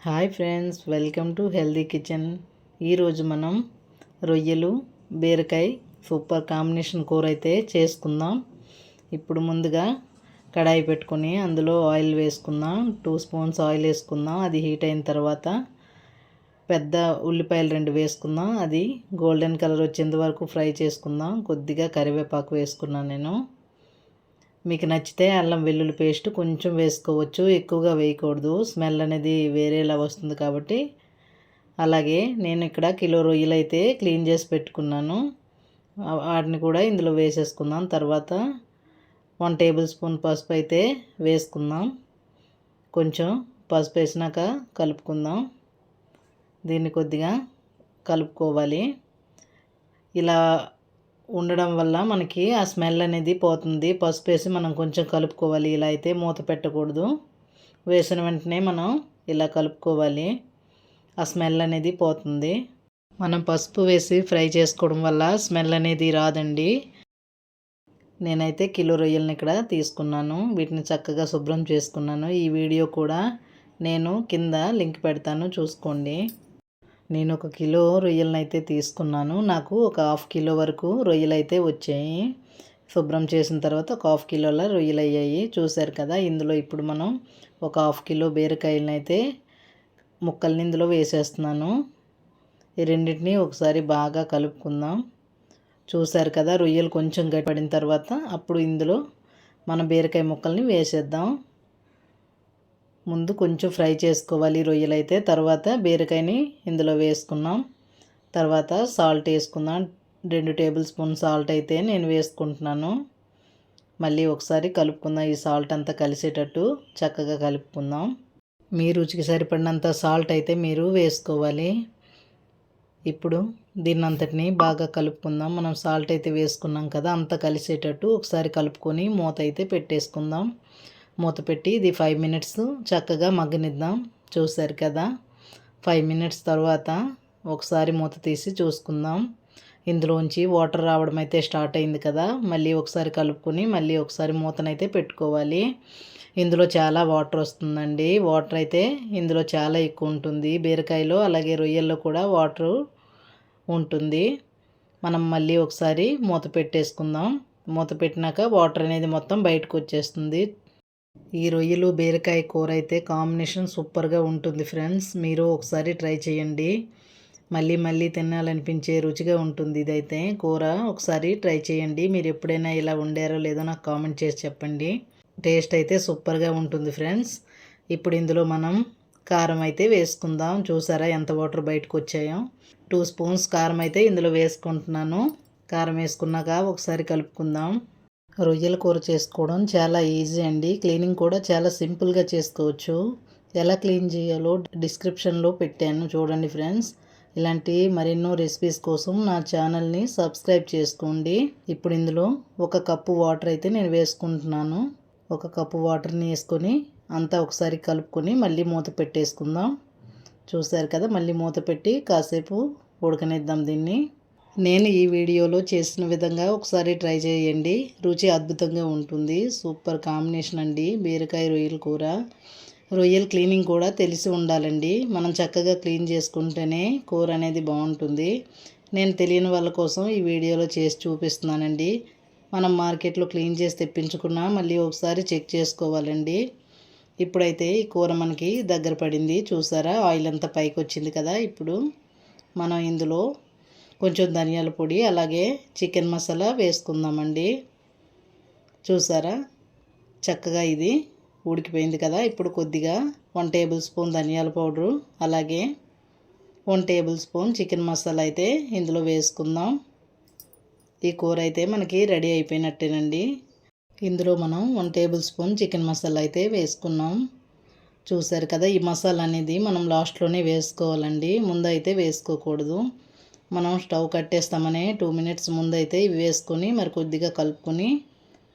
Hi friends, welcome to healthy kitchen. ఈరోజు మనం రొయ్యలు బీరకాయ సూపర్ కాంబినేషన్ కూర అయితే చేసుకుందాం. ఇప్పుడు ముందుగా కడాయి పెట్టుకొని అందులో ఆయిల్ వేసుకుందాం. 2 స్పూన్స్ ఆయిల్ వేసుకుందాం. అది హీట్ అయిన తర్వాత పెద్ద ఉల్లిపాయలు 2 వేసుకుందాం. అది గోల్డెన్ కలర్ వచ్చేంత వరకు ఫ్రై చేసుకుందాం. కొద్దిగా కరివేపాకు వేసుకున్నాను నేను. మీకు నచ్చితే అల్లం వెల్లుల్లి పేస్ట్ కొంచెం వేసుకోవచ్చు, ఎక్కువగా వేయకూడదు, స్మెల్ అనేది వేరేలా వస్తుంది కాబట్టి. అలాగే నేను ఇక్కడ కిలో రొయ్యలు అయితే క్లీన్ చేసి పెట్టుకున్నాను. వాటిని కూడా ఇందులో వేసేసుకుందాం. తర్వాత 1 టేబుల్ స్పూన్ పసుపు అయితే వేసుకుందాం. కొంచెం పసుపు వేసినాక కలుపుకుందాం. దీన్ని కొద్దిగా కలుపుకోవాలి. ఇలా ఉండడం వల్ల మనకి ఆ స్మెల్ అనేది పోతుంది. పసుపు వేసి మనం కొంచెం కలుపుకోవాలి. ఇలా అయితే మూత పెట్టకూడదు. వేసిన వెంటనే మనం ఇలా కలుపుకోవాలి. ఆ స్మెల్ అనేది పోతుంది. మనం పసుపు వేసి ఫ్రై చేసుకోవడం వల్ల స్మెల్ అనేది రాదండి. నేనైతే కిలో రొయ్యలను ఇక్కడ తీసుకున్నాను. వీటిని చక్కగా శుభ్రం చేసుకున్నాను. ఈ వీడియో కూడా నేను కింద లింక్ పెడతాను, చూసుకోండి. నేను 1 కిలో రొయ్యలను అయితే తీసుకున్నాను. నాకు ఒక 1/2 కిలో వరకు రొయ్యలు అయితే వచ్చాయి. శుభ్రం చేసిన తర్వాత ఒక 1/2 కిలోల రొయ్యలు అయ్యాయి. చూశారు కదా. ఇందులో ఇప్పుడు మనం ఒక 1/2 కిలో బీరకాయలను అయితే ముక్కల్ని ఇందులో వేసేస్తున్నాను. ఈ రెండింటిని ఒకసారి బాగా కలుపుకుందాం. చూశారు కదా. రొయ్యలు కొంచెం గట్టిపడిన తర్వాత అప్పుడు ఇందులో మన బీరకాయ ముక్కల్ని వేసేద్దాం. ముందు కొంచెం ఫ్రై చేసుకోవాలి రొయ్యలు అయితే. తర్వాత బీరకాయని ఇందులో వేసుకున్నాం. తర్వాత సాల్ట్ వేసుకుందాం. 2 టేబుల్ స్పూన్ సాల్ట్ అయితే నేను వేసుకుంటున్నాను. మళ్ళీ ఒకసారి కలుపుకుందాం. ఈ సాల్ట్ అంతా కలిసేటట్టు చక్కగా కలుపుకుందాం. మీ రుచికి సరిపడినంత సాల్ట్ అయితే మీరు వేసుకోవాలి. ఇప్పుడు దీన్ని అంతటిని బాగా కలుపుకుందాం. మనం సాల్ట్ అయితే వేసుకున్నాం కదా, అంతా కలిసేటట్టు ఒకసారి కలుపుకొని మూత అయితే పెట్టేసుకుందాం. మూత పెట్టి ఇది 5 మినిట్స్ చక్కగా మగ్గనిద్దాం. చూసారు కదా. 5 మినిట్స్ తర్వాత ఒకసారి మూత తీసి చూసుకుందాం. ఇందులోంచి వాటర్ రావడం అయితే స్టార్ట్ అయింది కదా. మళ్ళీ ఒకసారి కలుపుకొని మళ్ళీ ఒకసారి మూతనైతే పెట్టుకోవాలి. ఇందులో చాలా వాటర్ వస్తుందండి. వాటర్ అయితే ఇందులో చాలా ఎక్కువ ఉంటుంది. బీరకాయలో అలాగే రొయ్యల్లో కూడా వాటర్ ఉంటుంది. మనం మళ్ళీ ఒకసారి మూత పెట్టేసుకుందాం. మూత పెట్టినాక వాటర్ అనేది మొత్తం బయటకు వచ్చేస్తుంది. ఈ రొయ్యలు బీరకాయ కూర అయితే కాంబినేషన్ సూపర్గా ఉంటుంది ఫ్రెండ్స్. మీరు ఒకసారి ట్రై చేయండి. మళ్ళీ మళ్ళీ తినాలనిపించే రుచిగా ఉంటుంది ఇదైతే కూర. ఒకసారి ట్రై చేయండి. మీరు ఎప్పుడైనా ఇలా వండారో లేదో నాకు కామెంట్ చేసి చెప్పండి. టేస్ట్ అయితే సూపర్గా ఉంటుంది ఫ్రెండ్స్. ఇప్పుడు ఇందులో మనం కారం అయితే వేసుకుందాం. చూసారా ఎంత వాటర్ బయటకు వచ్చాయో. 2 స్పూన్స్ కారం అయితే ఇందులో వేసుకుంటున్నాను. కారం వేసుకున్నాక ఒకసారి కలుపుకుందాం. రొయ్యల కూర చేసుకోవడం చాలా ఈజీ అండి. క్లీనింగ్ కూడా చాలా సింపుల్గా చేసుకోవచ్చు. ఎలా క్లీన్ చేయాలో డిస్క్రిప్షన్లో పెట్టాను, చూడండి ఫ్రెండ్స్. ఇలాంటి మరెన్నో రెసిపీస్ కోసం నా ఛానల్ని సబ్స్క్రైబ్ చేసుకోండి. ఇప్పుడు ఇందులో 1 కప్పు వాటర్ అయితే నేను వేసుకుంటున్నాను. 1 కప్పు వాటర్ని వేసుకొని అంతా ఒకసారి కలుపుకొని మళ్ళీ మూత పెట్టేసుకుందాం. చూసారు కదా. మళ్ళీ మూత పెట్టి కాసేపు ఉడకనిద్దాం దీన్ని. నేను ఈ వీడియోలో చేసిన విధంగా ఒకసారి ట్రై చేయండి. రుచి అద్భుతంగా ఉంటుంది. సూపర్ కాంబినేషన్ అండి బీరకాయ రొయ్యల కూర. రొయ్యల క్లీనింగ్ కూడా తెలిసి ఉండాలండి. మనం చక్కగా క్లీన్ చేసుకుంటేనే కూర అనేది బాగుంటుంది. నేను తెలియని వాళ్ళ కోసం ఈ వీడియోలో చేసి చూపిస్తున్నానండి. మనం మార్కెట్లో క్లీన్ చేసి తెప్పించుకున్నా మళ్ళీ ఒకసారి చెక్ చేసుకోవాలండి. ఇప్పుడైతే ఈ కూర మనకి దగ్గర పడింది. చూసారా, ఆయిల్ అంతా పైకి వచ్చింది కదా. ఇప్పుడు మనం ఇందులో కొంచెం ధనియాల పొడి అలాగే చికెన్ మసాలా వేసుకుందామండి. చూసారా, చక్కగా ఇది ఉడికిపోయింది కదా. ఇప్పుడు కొద్దిగా 1 టేబుల్ స్పూన్ ధనియాల పౌడరు అలాగే 1 టేబుల్ స్పూన్ చికెన్ మసాలా అయితే ఇందులో వేసుకుందాం. ఈ కూర అయితే మనకి రెడీ అయిపోయినట్టేనండి. ఇందులో మనం 1 టేబుల్ స్పూన్ చికెన్ మసాలా అయితే వేసుకున్నాం. చూసారు కదా. ఈ మసాలా అనేది మనం లాస్ట్లోనే వేసుకోవాలండి, ముందైతే వేసుకోకూడదు. మనం స్టవ్ కట్టేస్తామని 2 మినిట్స్ ముందైతే ఇవి వేసుకొని మరి కొద్దిగా కలుపుకొని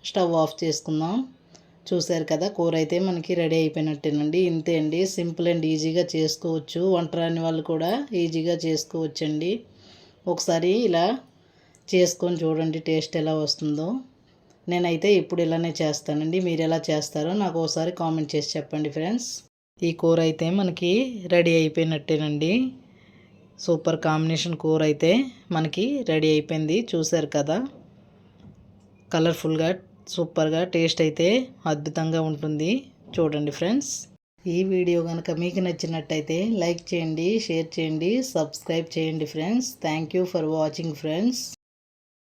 స్టవ్ ఆఫ్ చేసుకుందాం. చూసారు కదా. కూర అయితే మనకి రెడీ అయిపోయినట్టేనండి. ఇంతే అండి. సింపుల్ అండ్ ఈజీగా చేసుకోవచ్చు. వంట రాని వాళ్ళు కూడా ఈజీగా చేసుకోవచ్చండి. ఒకసారి ఇలా చేసుకొని చూడండి టేస్ట్ ఎలా వస్తుందో. నేనైతే ఇప్పుడు ఇలానే చేస్తానండి. మీరు ఎలా చేస్తారో నాకు ఒకసారి కామెంట్ చేసి చెప్పండి ఫ్రెండ్స్. ఈ కూర అయితే మనకి రెడీ అయిపోయినట్టేనండి. సూపర్ కాంబినేషన్ కూర అయితే మనకి రెడీ అయిపోయింది. చూసారు కదా, కలర్ఫుల్గా సూపర్గా టేస్ట్ అయితే అద్భుతంగా ఉంటుంది. చూడండి ఫ్రెండ్స్, ఈ వీడియో కనుక మీకు నచ్చినట్టయితే లైక్ చేయండి, షేర్ చేయండి, సబ్స్క్రైబ్ చేయండి friends. Thank you for watching friends.